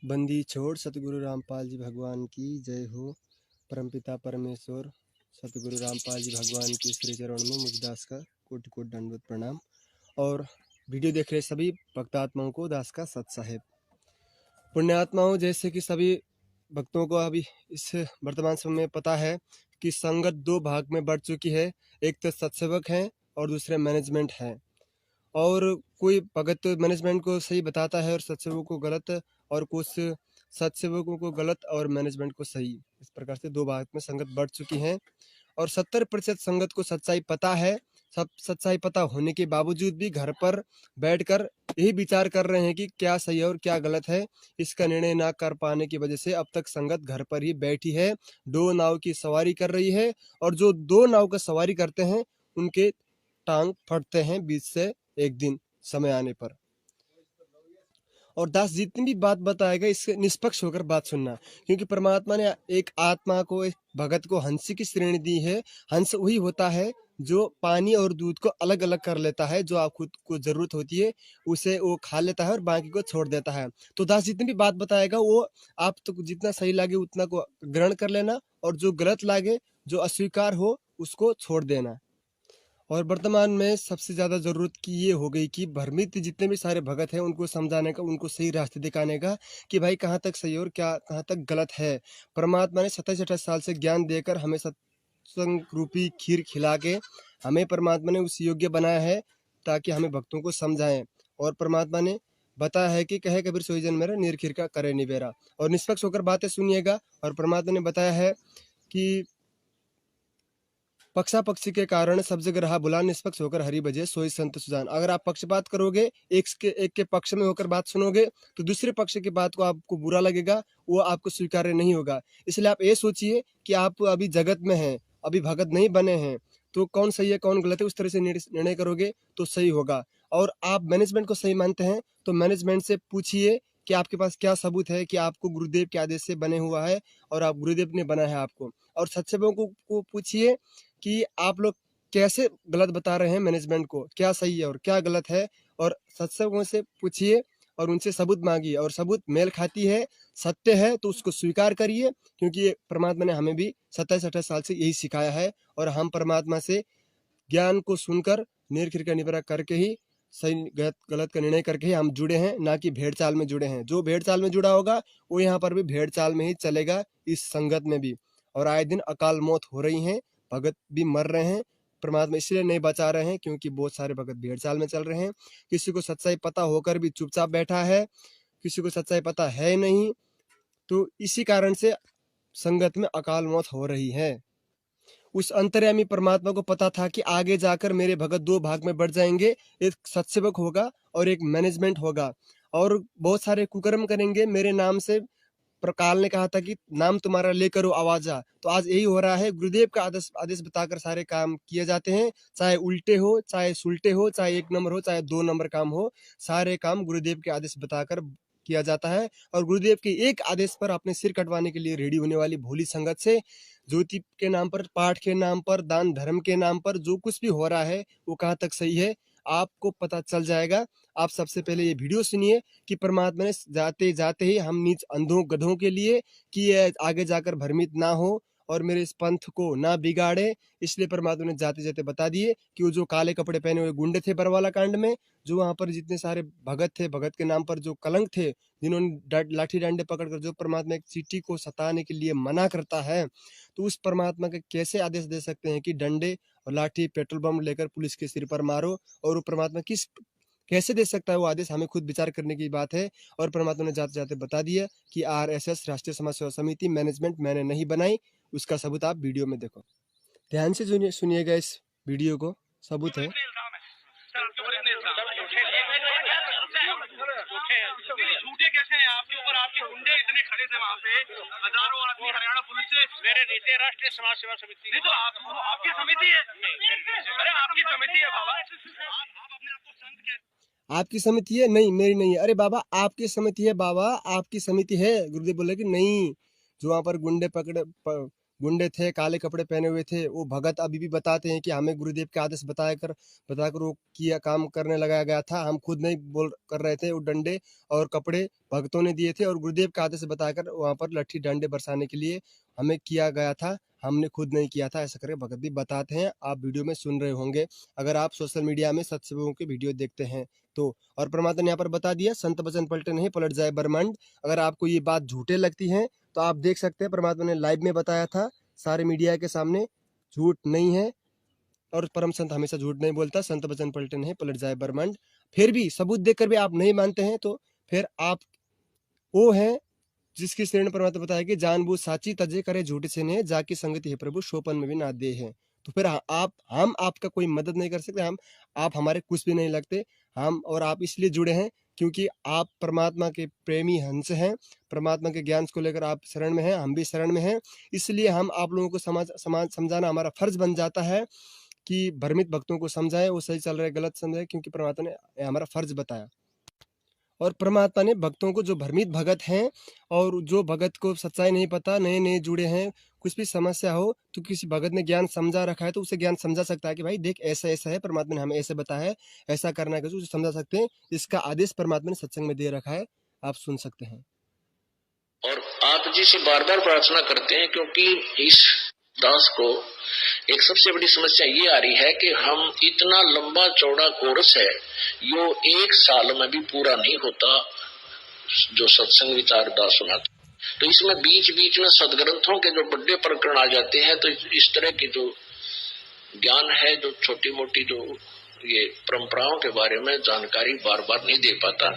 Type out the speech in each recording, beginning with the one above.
बंदी छोड़ सतगुरु रामपाल जी भगवान की जय हो। परमपिता परमेश्वर सतगुरु रामपाल जी भगवान के श्री चरण में मुझ दास का कोटि कोटि दंडवत प्रणाम। और वीडियो देख रहे सभी भक्तात्माओं को दास का सत साहेब। पुण्यात्माओं, जैसे कि सभी भक्तों को अभी इस वर्तमान समय में पता है कि संगत दो भाग में बढ़ चुकी है। एक तो सत्सेवक है और दूसरे मैनेजमेंट है। और कोई भगत मैनेजमेंट को सही बताता है और सत्सेवकों को गलत, और कुछ सत्सेवकों को गलत और मैनेजमेंट को सही। इस प्रकार से दो भाग में संगत बढ़ चुकी है और 70% संगत को सच्चाई पता है। सब सच्चाई पता होने के बावजूद भी घर पर बैठकर यही विचार कर रहे हैं कि क्या सही है और क्या गलत है। इसका निर्णय ना कर पाने की वजह से अब तक संगत घर पर ही बैठी है, दो नाव की सवारी कर रही है। और जो दो नाव का सवारी करते हैं उनके टांग फटते हैं बीच से एक दिन समय आने पर। और दास जितनी भी बात बताएगा इससे निष्पक्ष होकर बात सुनना, क्योंकि परमात्मा ने एक आत्मा को, एक भगत को हंस की श्रेणी दी है। हंस वही होता है जो पानी और दूध को अलग अलग कर लेता है। जो आप खुद को जरूरत होती है उसे वो खा लेता है और बाकी को छोड़ देता है। तो दास जितनी भी बात बताएगा वो आप तो जितना सही लगे उतना को ग्रहण कर लेना, और जो गलत लगे, जो अस्वीकार हो, उसको छोड़ देना। और वर्तमान में सबसे ज़्यादा ज़रूरत की ये हो गई कि भ्रमित जितने भी सारे भगत हैं उनको समझाने का, उनको सही रास्ते दिखाने का कि भाई कहाँ तक सही और क्या कहाँ तक गलत है। परमात्मा ने 27-28 साल से ज्ञान देकर हमें सत्संग रूपी खीर खिला के हमें परमात्मा ने उस योग्य बनाया है ताकि हमें भक्तों को समझाएं। और परमात्मा ने बताया है कि कहे कबीर सोई जन मेरा निर्खीर का करे निबेरा। और निष्पक्ष होकर बातें सुनिएगा। और परमात्मा ने बताया है कि पक्षा पक्षी के कारण सब जगह रहा बुला, निष्पक्ष होकर हरि भजे सोई संत सुजान। अगर आप पक्षपात करोगे, एक के पक्ष में होकर बात सुनोगे, तो दूसरे पक्ष की बात को आपको बुरा लगेगा, वो आपको स्वीकार्य नहीं होगा। इसलिए आप ये सोचिए कि आप अभी जगत में हैं, अभी भगत नहीं बने हैं, तो कौन सही है कौन गलत है उस तरह से निर्णय करोगे तो सही होगा। और आप मैनेजमेंट को सही मानते हैं तो मैनेजमेंट से पूछिए कि आपके पास क्या सबूत है कि आपको गुरुदेव के आदेश से बने हुआ है और आप गुरुदेव ने बनाया है आपको। और सत्सेवकों को पूछिए कि आप लोग कैसे गलत बता रहे हैं मैनेजमेंट को, क्या सही है और क्या गलत है। और सत्संगों से पूछिए और उनसे सबूत मांगिए, और सबूत मेल खाती है, सत्य है तो उसको स्वीकार करिए, क्योंकि ये परमात्मा ने हमें भी 27-28 साल से यही सिखाया है। और हम परमात्मा से ज्ञान को सुनकर निर्खीर का निबेरा करके ही सही गलत गलत का निर्णय करके ही हम जुड़े हैं, ना कि भेड़ चाल में जुड़े हैं। जो भेड़ चाल में जुड़ा होगा वो यहाँ पर भी भेड़ चाल में ही चलेगा, इस संगत में भी। और आए दिन अकाल मौत हो रही है, भगत भी मर रहे हैं। परमात्मा इसलिए नहीं बचा रहे हैं क्योंकि बहुत सारे भगत भेड़ चाल में चल रहे हैं। किसी को सच्चाई पता होकर भी चुपचाप बैठा है, किसी को सच्चाई पता है नहीं, तो इसी कारण से संगत में अकाल मौत हो रही है। उस अंतर्यामी परमात्मा को पता था कि आगे जाकर मेरे भगत दो भाग में बढ़ जाएंगे, एक सत्सेवक होगा और एक मैनेजमेंट होगा, और बहुत सारे कुकर्म करेंगे मेरे नाम से। प्रकाल ने कहा था कि नाम तुम्हारा लेकर वो आवाजा, तो आज यही हो रहा है। गुरुदेव का आदेश आदेश बताकर सारे काम किए जाते हैं, चाहे उल्टे हो, चाहे सुलटे हो, चाहे एक नंबर हो, चाहे दो नंबर काम हो, सारे काम गुरुदेव के आदेश बताकर किया जाता है। और गुरुदेव के एक आदेश पर अपने सिर कटवाने के लिए रेडी होने वाली भोली संगत से ज्योति के नाम पर, पाठ के नाम पर, दान धर्म के नाम पर जो कुछ भी हो रहा है वो कहाँ तक सही है आपको पता चल जाएगा। आप सबसे पहले ये वीडियो सुनिए कि परमात्मा ने जाते जाते ही हम नीच अंधों गधों के लिए कि ये आगे जाकर भ्रमित ना हो और मेरे इस पंथ को ना बिगाड़े। इसलिए परमात्मा ने जाते जाते बता दिए कि वो जो काले कपड़े पहने हुए गुंडे थे बरवाला कांड में, जो वहां पर जितने सारे भगत थे, भगत के नाम पर जो कलंक थे, जिन्होंने लाठी डंडे पकड़कर, जो परमात्मा एक चींटी को सताने के लिए मना करता है, तो उस परमात्मा के कैसे आदेश दे सकते हैं कि डंडे और लाठी पेट्रोल बम लेकर पुलिस के सिर पर मारो। और वो परमात्मा किस कैसे दे सकता है वो आदेश, हमें खुद विचार करने की बात है। और परमात्मा ने जाते जाते बता दिया कि आरएसएस राष्ट्रीय समाज सेवा समिति मैनेजमेंट मैंने नहीं बनाई, उसका सबूत आप वीडियो में देखो। ध्यान से सुनिएगा इस वीडियो को, सबूत है। झूठे कैसे हैं आपके ऊपर? आपके गुंडे इतने खड़े थे वहाँ पे, हजारों आदमी हरियाणा पुलिस से। मेरे नीचे राष्ट्रीय समाज सेवा समिति नहीं, तो आपकी समिति है। अरे आपकी समिति है बाबा, आप अपने आप को संत कहते। आपकी समिति है? नहीं, मेरी नहीं है। अरे बाबा आपकी समिति है, बाबा आपकी समिति है। गुरुदेव बोले कि नहीं, जो वहां पर गुंडे गुंडे थे, काले कपड़े पहने हुए थे। वो भगत अभी भी बताते हैं कि हमें गुरुदेव के आदेश बताकर वो किया काम करने लगाया गया था। हम खुद नहीं बोल कर रहे थे। वो डंडे और कपड़े भक्तों ने दिए थे और गुरुदेव का आदेश बताकर वहाँ पर लट्ठी डंडे बरसाने के लिए हमें किया गया था। हमने खुद नहीं किया था, ऐसा करके भगत भी बताते हैं। आप वीडियो में सुन रहे होंगे, अगर आप सोशल मीडिया में सत्संगों के वीडियो देखते हैं तो। और परमात्मा ने यहाँ पर बता दिया, संत वचन पलटे नहीं पलट जाए ब्रह्मांड। अगर आपको ये बात झूठे लगती है तो आप देख सकते हैं, परमात्मा ने लाइव में बताया था सारे मीडिया के सामने, झूठ नहीं है। और परम संत हमेशा झूठ नहीं बोलता, संत वचन पलटे नहीं पलट जाए ब्रह्मांड। फिर भी सबूत देखकर भी आप नहीं मानते हैं तो फिर आप वो है जिसकी श्रेणी परमात्मा बताया कि जानबूझ साची तजे करे झूठ से ने जाकी संगति है प्रभु शोपन में भी ना दे है। तो फिर आप हम आपका कोई मदद नहीं कर सकते, हम आप हमारे कुछ भी नहीं लगते। हम और आप इसलिए जुड़े हैं क्योंकि आप परमात्मा के प्रेमी हंस हैं, परमात्मा के ज्ञान को लेकर आप शरण में हैं, हम भी शरण में हैं। इसलिए हम आप लोगों को समाज समझाना हमारा फर्ज बन जाता है कि भ्रमित भक्तों को समझाएं, वो सही चल रहे गलत समझाएं, क्योंकि परमात्मा ने हमारा फर्ज बताया। और परमात्मा ने भक्तों को, जो भ्रमित भगत हैं और जो भगत को सच्चाई नहीं पता, नए नए जुड़े हैं, कुछ भी समस्या हो तो किसी भगत ने ज्ञान समझा रखा है तो उसे ज्ञान समझा सकता है कि भाई देख ऐसा ऐसा है, परमात्मा ने हमें ऐसे बताया है, ऐसा करना है, उसे समझा सकते हैं। इसका आदेश परमात्मा ने सत्संग में दे रखा है, आप सुन सकते हैं। और आप जी से बार बार प्रार्थना करते हैं, क्योंकि इस दास को एक सबसे बड़ी समस्या ये आ रही है कि हम इतना लंबा चौड़ा कोर्स है, यो 1 साल में भी पूरा नहीं होता जो सत्संग विचार दास सुनाते। तो इसमें बीच बीच में सदग्रंथों के जो बड़े प्रकरण आ जाते हैं, तो इस तरह की जो ज्ञान है, जो छोटी मोटी जो ये परंपराओं के बारे में जानकारी बार बार नहीं दे पाता।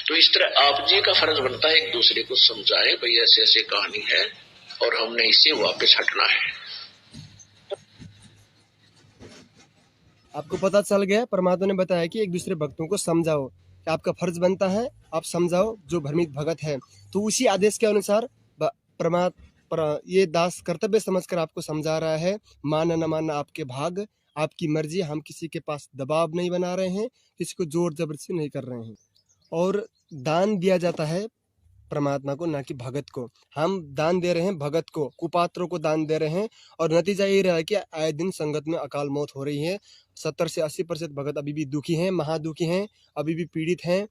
तो इस तरह आप जी का फर्ज बनता है एक दूसरे को समझाए, भाई ऐसे ऐसे कहानी है और हमने इससे वापस हटना है। आपको पता चल गया, परमात्मा ने बताया कि एक दूसरे भक्तों को समझाओ, कि आपका फर्ज बनता है आप समझाओ जो भ्रमित भगत है। तो उसी आदेश के अनुसार ये दास कर्तव्य समझकर आपको समझा रहा है। मानना न मानना आपके भाग, आपकी मर्जी। हम किसी के पास दबाव नहीं बना रहे हैं, किसी को जोर जबरदस्ती नहीं कर रहे हैं। और दान दिया जाता है परमात्मा को, ना कि भगत को। हम दान दे रहे हैं भगत को, कुपात्रों को दान दे रहे हैं। और नतीजा ये रहा है कि आए दिन संगत में अकाल मौत हो रही है। 70 से 80% भगत अभी भी दुखी हैं, महादुखी हैं, अभी भी पीड़ित हैं।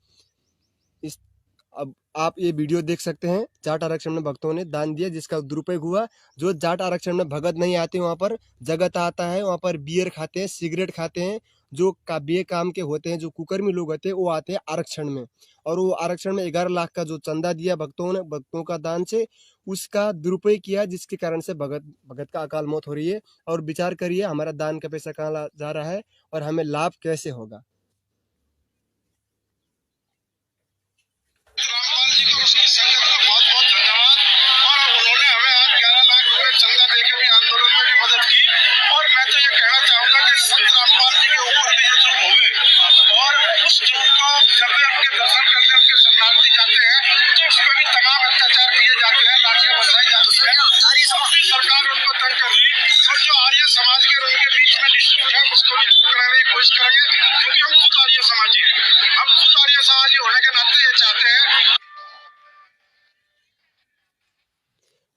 अब आप ये वीडियो देख सकते हैं, जाट आरक्षण में भक्तों ने दान दिया जिसका दुरुपयोग हुआ। जो जाट आरक्षण में भगत नहीं आते वहाँ पर जगत आता है, वहाँ पर बियर खाते हैं, सिगरेट खाते हैं। जो बे काम के होते हैं, जो कुकर्मी लोग होते हैं, वो आते हैं आरक्षण में। और वो आरक्षण में 11 लाख का जो चंदा दिया भक्तों ने, भक्तों का दान से, उसका दुरुपयोग किया, जिसके कारण से भगत का अकाल मौत हो रही है। और विचार करिए हमारा दान का पैसा कहाँ जा रहा है और हमें लाभ कैसे होगा।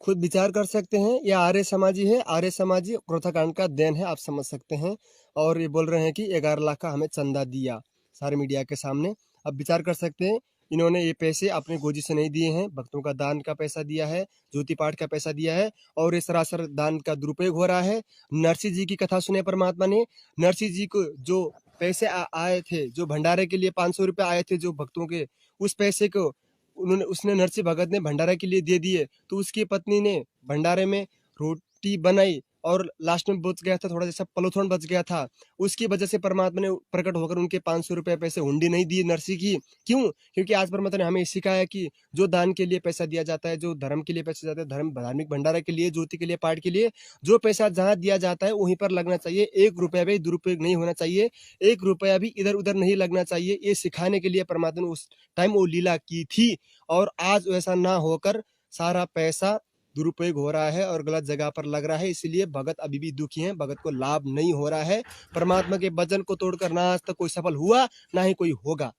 खुद विचार कर सकते हैं, यह आर्य समाजी है। आर्य समाजी क्रोधाकांड का देन है, आप समझ सकते हैं। और ये बोल रहे हैं कि 11 लाख का हमें चंदा दिया सारे मीडिया के सामने। अब विचार कर सकते हैं, इन्होंने ये पैसे अपने गोजी से नहीं दिए हैं, भक्तों का दान का पैसा दिया है, ज्योति पाठ का पैसा दिया है। और ये सरासर दान का दुरुपयोग हो रहा है। नरसिंह जी की कथा सुने परमात्मा ने। नरसिंह जी को जो पैसे आए थे, जो भंडारे के लिए 500 रुपये आए थे जो भक्तों के, उस पैसे को उसने नरसिंह भगत ने भंडारे के लिए दे दिए। तो उसकी पत्नी ने भंडारे में रोटी बनाई और लास्ट में बच गया था, थोड़ा जैसा पलोथन बच गया था। उसकी वजह से परमात्मा ने प्रकट होकर उनके 500 रुपये पैसे हुंडी नहीं दी नरसिंह की। क्यों? क्योंकि आज परमात्मा ने हमें सिखाया कि जो दान के लिए पैसा दिया जाता है, जो धर्म के लिए पैसा जाता है, धार्मिक भंडारा के लिए, ज्योति के लिए, पाठ के लिए, जो पैसा जहाँ दिया जाता है वहीं पर लगना चाहिए। 1 रुपया भी दुरुपयोग नहीं होना चाहिए, 1 रुपया भी इधर उधर नहीं लगना चाहिए। ये सिखाने के लिए परमात्मा ने उस टाइम वो लीला की थी। और आज वैसा ना होकर सारा पैसा दुरुपयोग हो रहा है और गलत जगह पर लग रहा है। इसलिए भगत अभी भी दुखी हैं, भगत को लाभ नहीं हो रहा है। परमात्मा के वचन को तोड़कर ना आज तक कोई सफल हुआ, ना ही कोई होगा।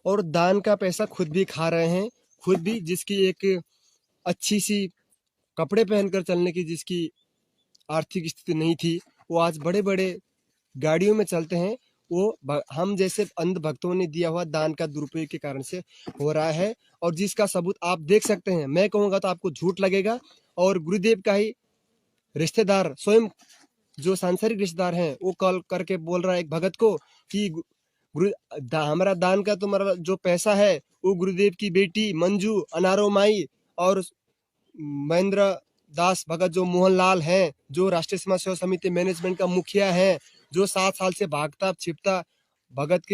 और दान का पैसा खुद भी खा रहे हैं, खुद भी, जिसकी एक अच्छी सी कपड़े पहनकर चलने की जिसकी आर्थिक स्थिति नहीं थी, वो आज बड़े बड़े गाड़ियों में चलते हैं। वो हम जैसे अंध भक्तों ने दिया हुआ दान का दुरुपयोग के कारण से हो रहा है, और जिसका सबूत आप देख सकते हैं। मैं कहूँगा तो आपको झूठ लगेगा, और गुरुदेव का ही रिश्तेदार स्वयं जो सांसारिक रिश्तेदार हैं वो कॉल करके बोल रहा है एक भगत को कि हमारा दान का तुम्हारा जो पैसा है वो गुरुदेव की बेटी मंजू, अनारो माई और महेंद्र दास भगत जो मोहनलाल हैं, जो राष्ट्रीय समाज सेवा समिति मैनेजमेंट का मुखिया है, जो 7 साल से भागता छिपता भगत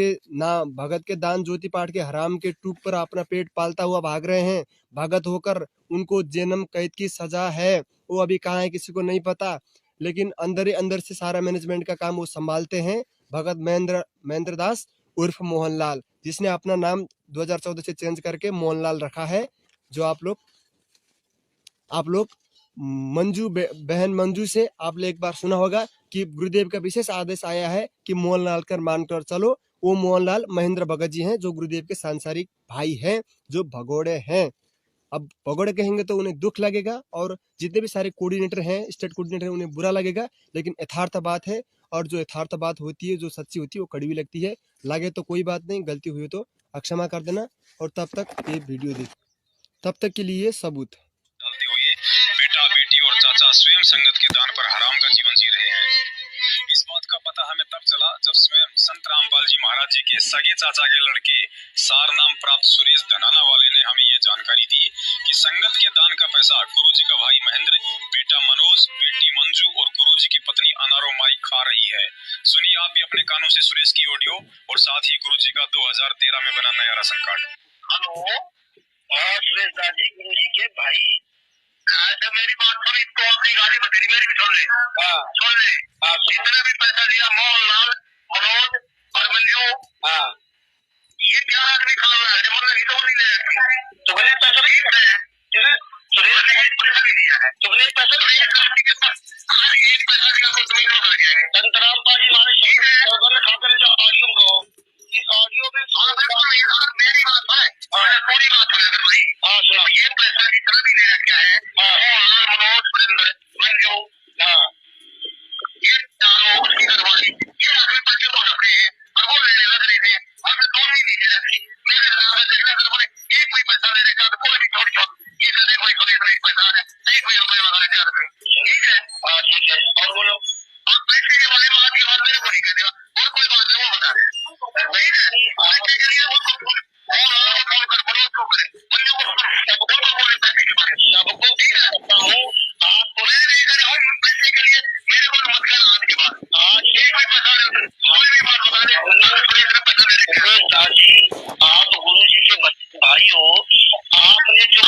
के दान ज्योति पाठ के हराम के टूक पर अपना पेट पालता हुआ भाग रहे हैं। भगत होकर उनको जन्म कैद की सजा है, वो अभी कहाँ है किसी को नहीं पता, लेकिन अंदर ही अंदर से सारा मैनेजमेंट का काम वो संभालते हैं। भगत महेंद्र दास उर्फ मोहनलाल, जिसने अपना नाम 2014 से चेंज करके मोहनलाल रखा है। जो आप लोग बहन मंजू से आपने एक बार सुना होगा कि गुरुदेव का विशेष आदेश आया है कि मोहनलाल कर मानकर चलो। वो मोहनलाल महेंद्र भगत जी हैं, जो गुरुदेव के सांसारिक भाई हैं, जो भगोड़े हैं। अब भगोड़े कहेंगे तो उन्हें दुख लगेगा, और जितने भी सारे कोऑर्डिनेटर हैं, स्टेट कोऑर्डिनेटर हैं, उन्हें बुरा लगेगा, लेकिन यथार्थ बात है। और जो यथार्थ बात होती है, जो सच्ची होती है, वो कड़वी लगती है। लगे तो कोई बात नहीं, गलती हुई तो क्षमा कर देना। और तब तक ये वीडियो देख, तब तक के लिए सबूत डालते हुए बेटा, बेटी और चाचा स्वयं संगत के दान पर हराम का जीवन जी रहे हैं। इस बात का पता हमें तब चला जब स्वयं संत रामपाल जी महाराज जी के सगे चाचा के लड़के सार नाम प्राप्त सुरेश धनाना वाले ने हमें ये जानकारी दी कि संगत के दान का पैसा गुरु जी का भाई महेंद्र, बेटा मनोज, बेटी मंजू और गुरु जी की पत्नी अनारो माई खा रही है। सुनिए आप भी अपने कानों से सुरेश की ऑडियो और साथ ही गुरु जी का 2013 में बना नया राशन कार्ड। हेलो, सुरेश दादी गुरु जी के भाई। अच्छा मेरी बात सुन, इसको अपनी गाड़ी बतेरी मेरी भी सुन ले। सुन ले, जितना भी पैसा दिया मोहनलाल, मनोज और मंजू, ये 4 आदमी खा रहा है, मतलब ये तो नहीं ले रहे। तुमने पैसा नहीं दिया है, सुरेश ने एक पैसा नहीं दिया है। तुमने पैसा नहीं दिया, एक पैसा दिया तो तुम्हें क्यों कर गया है? संत रामपाल जी हमारे खाकर जो ऑडियो को, इस ऑडियो में मेरी बात है, पूरी बात है अगर भाई। हाँ सुना, ये पैसा जितना भी ले रखा है मोहनलाल, मनोज, सुरेंद्र, मंजू, ये चारों उसकी घरवाली, ये आखिर पैसे को रख रहे हैं और वो लेने लग रहे थे। हमने दोनों ही नहीं रखी। मेरे हिसाब से देखना अगर बोले एक कोई पैसा ले रखा तो कोई भी छोड़ छोड़ ये कर देखो एक पैसा है, एक कोई रुपये वगैरह क्या रखें। ठीक है, हाँ ठीक है। और बोलो, और पैसे के बारे में आज के बाद मेरे को नहीं कहने और कोई बात है वो बता दे। नहीं नहीं, पैसे के लिए वो फोन कर बोलो क्यों करे मंजू को बोले पैसे के बारे में सबको ठीक है। आपको मैं नहीं कर रहा हूँ पैसे के लिए, मेरे को मत कहना आज के बाद। आज एक कोई पैसा कोई भी बात बता दे, पैसा ले रखे दादी। आप गुरु जी के भाई हो, आपने जो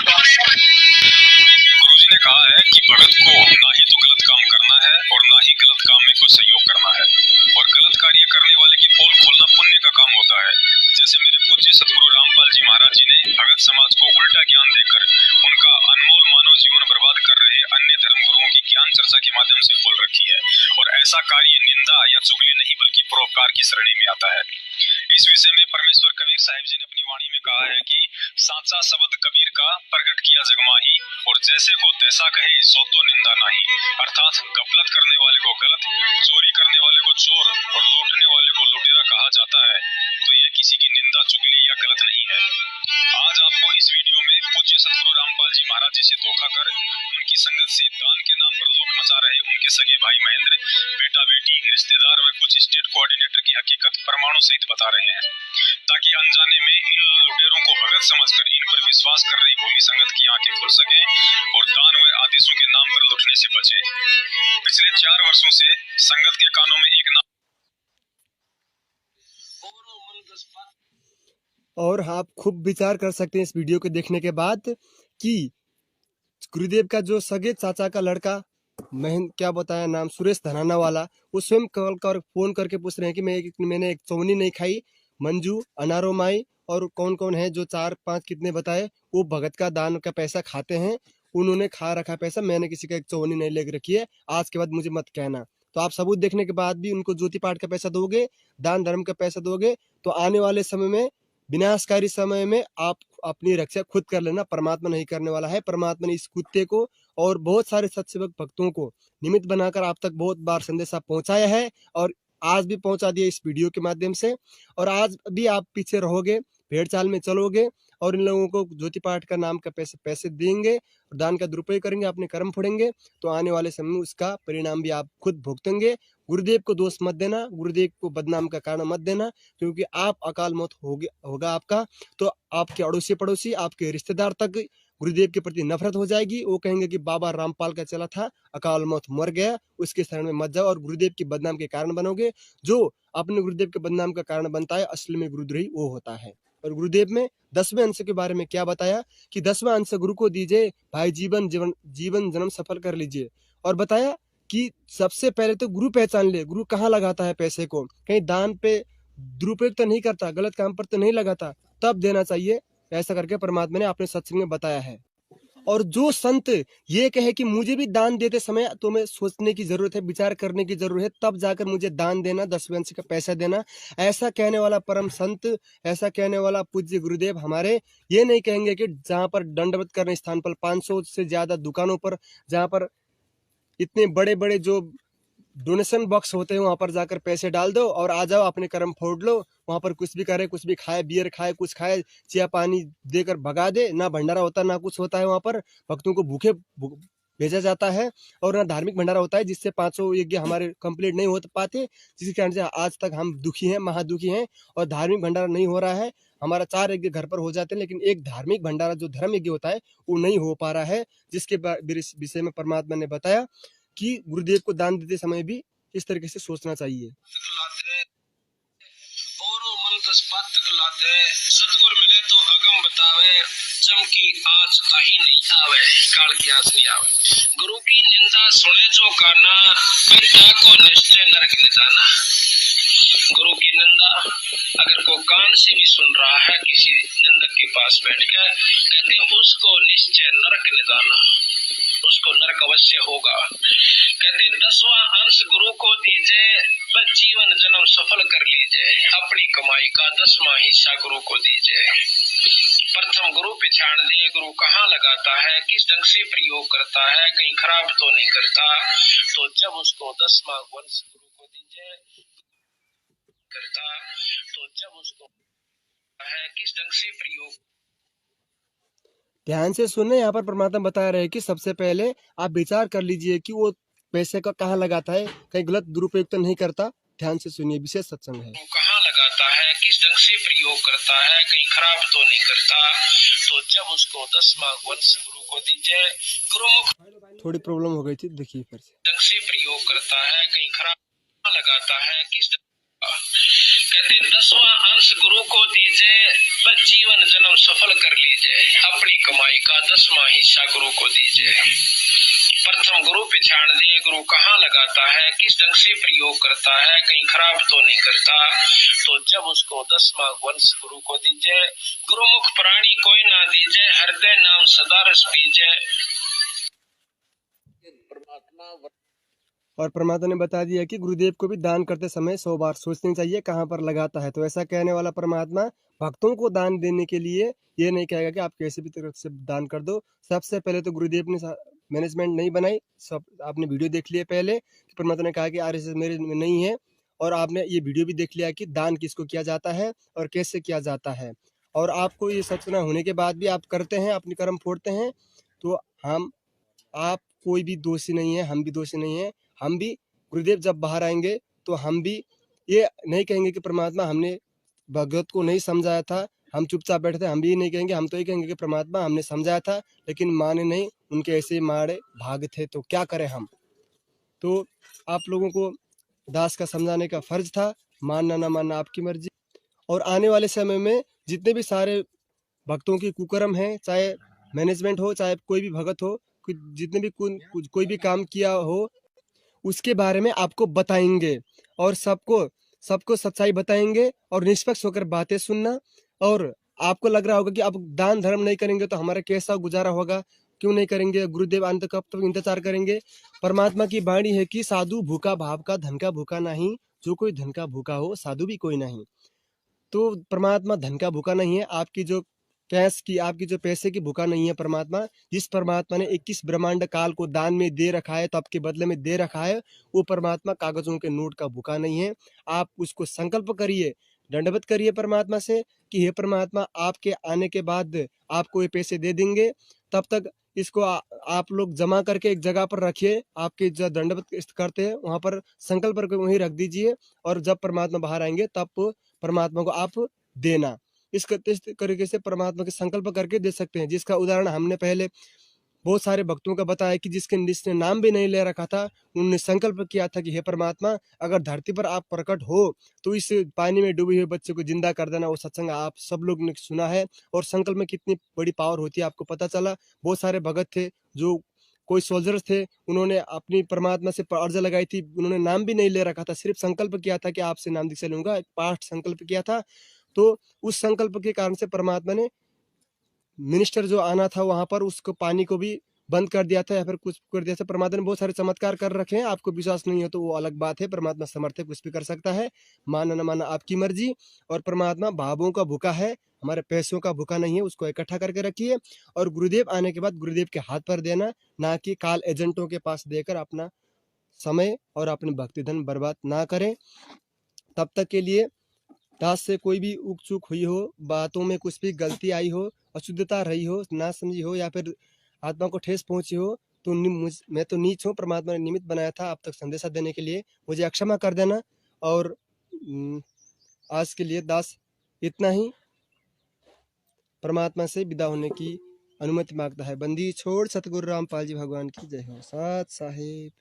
गुरु जी ने कहा है कि भगत को ना ही तो गलत काम करना है और ना ही गलत काम में कोई सहयोग करना है, और गलत कार्य करने वाले की पोल खोलना पुण्य का काम होता है। जैसे मेरे पूज्य सदगुरु रामपाल जी महाराज जी ने भगत समाज को उल्टा ज्ञान देकर उनका अनमोल मानव जीवन बर्बाद कर रहे अन्य धर्म गुरुओं की ज्ञान चर्चा के माध्यम से खोल रखी है, और ऐसा कार्य निंदा या चुगली नहीं बल्कि परोपकार की श्रेणी में आता है। इस विषय में परमेश्वर कबीर साहिब जी ने अपनी वाणी में कहा है कि साचा शब्द कबीर का प्रकट किया जगमाही, और जैसे को तैसा कहे सो तो निंदा नहीं। अर्थात गफलत करने वाले को गलत, चोरी करने वाले को चोर और लूटने वाले को लुटेरा कहा जाता है, तो ये किसी की निंदा चुगली या गलत नहीं है। आज आपको इस वीडियो में पूज्य सदगुरु रामपाल जी महाराज जी से धोखा कर उनकी संगत से दान के नाम पर लूट मचा रहे उनके सगे भाई महेंद्र, बेटा बेटी, रिश्तेदार व कुछ स्टेट कोऑर्डिनेटर की हकीकत प्रमाणों सहित बता रहे हैं, ताकि अनजाने में इन लुटेरों को भगत समझकर इन पर विश्वास कर रही भोली संगत की आंखें खुल सके और दान व आदेशों के नाम पर लुटने से बचे। पिछले 4 वर्षों से संगत के कानों में एक नाम और आप खूब विचार कर सकते हैं इस वीडियो को देखने के बाद कि गुरुदेव का जो सगे चाचा का लड़का क्या बताया नाम, सुरेश धनाना वाला, वो स्वयं कॉल कर फोन करके पूछ रहे हैं कि मैंने एक चौनी नहीं खाई, मंजू, अनारो माई और कौन कौन है जो 4-5 कितने बताए, वो भगत का दान का पैसा खाते हैं, उन्होंने खा रखा पैसा, मैंने किसी का एक चौनी नहीं ले रखी है, आज के बाद मुझे मत कहना। तो आप सबूत देखने के बाद भी उनको ज्योति पाठ का पैसा दोगे, दान धर्म का पैसा दोगे, तो आने वाले समय में विनाशकारी समय में आप अपनी रक्षा खुद कर लेना, परमात्मा नहीं करने वाला है। परमात्मा ने इस कुत्ते को और बहुत सारे सत्सेवक भक्तों को निमित्त बनाकर आप तक बहुत बार संदेशा पहुंचाया है और आज भी पहुंचा दिया इस वीडियो के माध्यम से। और आज भी आप पीछे रहोगे, भेड़ चाल में चलोगे और इन लोगों को ज्योति पाठ का नाम का पैसे देंगे और दान का दुरुपयोग करेंगे, अपने कर्म फोड़ेंगे, तो आने वाले समय में उसका परिणाम भी आप खुद भुगतेंगे। गुरुदेव को दोष मत देना, गुरुदेव को बदनाम का कारण मत देना, क्योंकि आप अकाल मौत होगा आपका, तो आपके अड़ोसी पड़ोसी, आपके रिश्तेदार तक गुरुदेव के प्रति नफरत हो जाएगी। वो कहेंगे कि बाबा रामपाल का चला था, अकाल मौत मर गया, उसके शरण में मत जाओ और गुरुदेव की बदनाम के कारण बनोगे। जो अपने गुरुदेव के बदनाम का कारण बनता है, असली में गुरुद्रोही वो होता है। और गुरुदेव में 10वें अंश के बारे में क्या बताया कि 10वां अंश गुरु को दीजिए भाई, जीवन जन्म सफल कर लीजिए। और बताया कि सबसे पहले तो गुरु पहचान ले, गुरु कहाँ लगाता है पैसे को, कहीं दान पे दुरुपयोग तो नहीं करता, गलत काम पर तो नहीं लगाता, तब देना चाहिए। ऐसा करके परमात्मा ने अपने सत्संग में बताया है। और जो संत ये कहे कि मुझे भी दान देते समय तुम्हें सोचने की जरूरत है, विचार करने की जरूरत है, तब जाकर मुझे दान देना, 10वें अंश का पैसा देना, ऐसा कहने वाला परम संत, ऐसा कहने वाला पूज्य गुरुदेव हमारे ये नहीं कहेंगे कि जहाँ पर दंडवत करने स्थान पर 500 से ज्यादा दुकानों पर, जहाँ पर इतने बड़े बड़े जो डोनेशन बॉक्स होते हैं, वहां पर जाकर पैसे डाल दो और आ जाओ, अपने कर्म फोड़ लो। वहां पर कुछ भी करे, कुछ भी खाए, बियर खाए, कुछ खाए, चिया पानी देकर भगा दे। ना भंडारा होता, ना कुछ होता है। वहां पर भक्तों को भूखे भेजा जाता है और ना धार्मिक भंडारा होता है, जिससे 500 यज्ञ हमारे कंप्लीट नहीं हो पाते, जिसके कारण से आज तक हम दुखी हैं, महादुखी हैं। और धार्मिक भंडारा नहीं हो रहा है, हमारा 4 यज्ञ घर पर हो जाते हैं, लेकिन एक धार्मिक भंडारा जो धर्म यज्ञ होता है वो नहीं हो पा रहा है। जिसके विषय में परमात्मा ने बताया कि गुरुदेव को दान देते समय भी इस तरीके से सोचना चाहिए। सतगुर मिले तो अगम बतावे, चमकी आंच ताही नहीं आवे, काल की आंच नहीं आवे। गुरु की निंदा सुने जो काना, पिता को निश्चय नरक निजाना। गुरु की निंदा अगर को कान से भी सुन रहा है किसी निंदक के पास बैठ कर, कहते हैं उसको निश्चय नरक निजाना, उसको नरक अवश्य होगा। कहते 10वां अंश गुरु को दीजिए, बस जीवन जन्म सफल कर लीजिए, अपनी कमाई का 10वां हिस्सा गुरु को दीजिए। प्रथम गुरु पहचान ले, गुरु कहाँ लगाता है, किस ढंग से प्रयोग करता है, कहीं खराब तो नहीं करता, तो जब उसको 10वां वंश गुरु को दीजिए करता, तो जब उसको है किस ढंग से प्रयोग। ध्यान से सुनने, यहाँ पर परमात्मा बता रहे हैं कि सबसे पहले आप विचार कर लीजिए कि वो पैसे का कहाँ लगाता है, कहीं गलत दुरुपयोग तो नहीं करता। ध्यान से सुनिए, विशेष सत्संग है। कहाँ लगाता है, किस ढंग से प्रयोग करता है, कहीं खराब तो नहीं करता, तो जब उसको 10वां वंश गुरु को दीजिए। गुरुमुख थोड़ी प्रॉब्लम हो गई थी, देखिए फिर से। ढंग से प्रयोग करता है, कहीं खराब लगाता है, किस कहते 10वां अंश गुरु को दीजिए, बस जीवन जन्म सफल कर लीजिए, अपनी कमाई का 10वां हिस्सा गुरु को दीजिए। प्रथम गुरु पहचान ले, गुरु कहाँ लगाता है, किस ढंग से प्रयोग करता है, कहीं खराब तो नहीं करता, तो जब उसको 10वां वंश गुरु को दीजिए। गुरुमुख प्राणी कोई ना दीजिए, हृदय नाम सदा रस पीजिए। और परमात्मा ने बता दिया कि गुरुदेव को भी दान करते समय 100 बार सोचना चाहिए कहाँ पर लगाता है। तो ऐसा कहने वाला परमात्मा भक्तों को दान देने के लिए ये नहीं कहेगा कि आप कैसे भी तरफ से दान कर दो। सबसे पहले तो गुरुदेव ने मैनेजमेंट नहीं बनाई, सब आपने वीडियो देख लिया पहले कि परमात्मा ने कहा कि RSS मेरे में नहीं है, और आपने ये वीडियो भी देख लिया कि दान किसको किया जाता है और कैसे किया जाता है। और आपको ये सचना होने के बाद भी आप करते हैं, अपने कर्म फोड़ते हैं, तो आप कोई भी दोषी नहीं है, हम भी दोषी नहीं है। हम भी गुरुदेव जब बाहर आएंगे तो हम भी ये नहीं कहेंगे कि परमात्मा हमने भगवत को नहीं समझाया था, हम चुपचाप बैठे थे। हम भी ये नहीं कहेंगे, हम तो ये कहेंगे कि परमात्मा हमने समझाया था लेकिन माने नहीं, उनके ऐसे मारे भाग थे, तो क्या करें हम। तो आप लोगों को दास का समझाने का फर्ज था, मानना ना मानना आपकी मर्जी। और आने वाले समय में जितने भी सारे भक्तों की कुकर्म है, चाहे मैनेजमेंट हो, चाहे कोई भी भगत हो, जितने भी कोई भी काम किया हो, उसके बारे में आपको बताएंगे और सबको सच्चाई बताएंगे और निष्पक्ष होकर बातें सुनना। और आपको लग रहा होगा कि आप दान धर्म नहीं करेंगे तो हमारा कैसा गुजारा होगा, क्यों नहीं करेंगे, गुरुदेव अंत कब तक इंतजार करेंगे। परमात्मा की वाणी है कि साधु भूखा भाव का, धन का भूखा नहीं, जो कोई धन का भूखा हो साधु भी कोई नहीं। तो परमात्मा धन का भूखा नहीं है, आपकी जो पैसे की भूखा नहीं है परमात्मा। जिस परमात्मा ने 21 ब्रह्मांड काल को दान में दे रखा है, तो आपके बदले में दे रखा है, वो परमात्मा कागजों के नोट का भूखा नहीं है। आप उसको संकल्प करिए, दंडवत करिए परमात्मा से कि हे परमात्मा, आपके आने के बाद आपको ये पैसे दे देंगे। तब तक इसको आप लोग जमा करके एक जगह पर रखिए, आपके जो दंडवत करते हैं वहां पर संकल्प करके वहीं रख दीजिए, और जब परमात्मा बाहर आएंगे तब परमात्मा को आप देना। इस तरीके से परमात्मा के संकल्प करके दे सकते हैं, जिसका उदाहरण हमने पहले बहुत सारे भक्तों का बताया कि जिसने नाम भी नहीं ले रखा था, उन्होंने संकल्प किया था कि हे परमात्मा, अगर धरती पर आप प्रकट हो तो इस पानी में डूबे हुए बच्चे को जिंदा कर देना। वो सत्संग आप सब लोग ने सुना है, और संकल्प में कितनी बड़ी पावर होती है आपको पता चला। बहुत सारे भगत थे, जो कोई सोल्जर्स थे, उन्होंने अपनी परमात्मा से अर्जा लगाई थी, उन्होंने नाम भी नहीं ले रखा था, सिर्फ संकल्प किया था कि आपसे नाम दीक्षा लूंगा, एक पाठ संकल्प किया था। तो उस संकल्प के कारण से परमात्मा ने मिनिस्टर जो आना था वहां पर, उसको पानी को भी बंद कर दिया था, या फिर कुछ कर दिया था। परमात्मा ने बहुत सारे चमत्कार कर रखे हैं, आपको विश्वास नहीं हो तो वो अलग बात है। परमात्मा समर्थ है, कुछ भी कर सकता है, माना न माना आपकी मर्जी। और परमात्मा भावों का भूखा है, हमारे पैसों का भूखा नहीं है। उसको इकट्ठा करके रखिए, और गुरुदेव आने के बाद गुरुदेव के हाथ पर देना, ना कि काल एजेंटों के पास देकर अपना समय और अपने भक्ति धन बर्बाद ना करें। तब तक के लिए दास से कोई भी उक चूक हुई हो, बातों में कुछ भी गलती आई हो, अशुद्धता रही हो, ना समझी हो, या फिर आत्मा को ठेस पहुंची हो, तो मैं तो नीच हूँ, परमात्मा ने निमित्त बनाया था आप तक संदेशा देने के लिए, मुझे अक्षमा कर देना। और आज के लिए दास इतना ही परमात्मा से विदा होने की अनुमति मांगता है। बंदी छोड़ सतगुरु रामपाल जी भगवान की जय हो। साथ साहेब।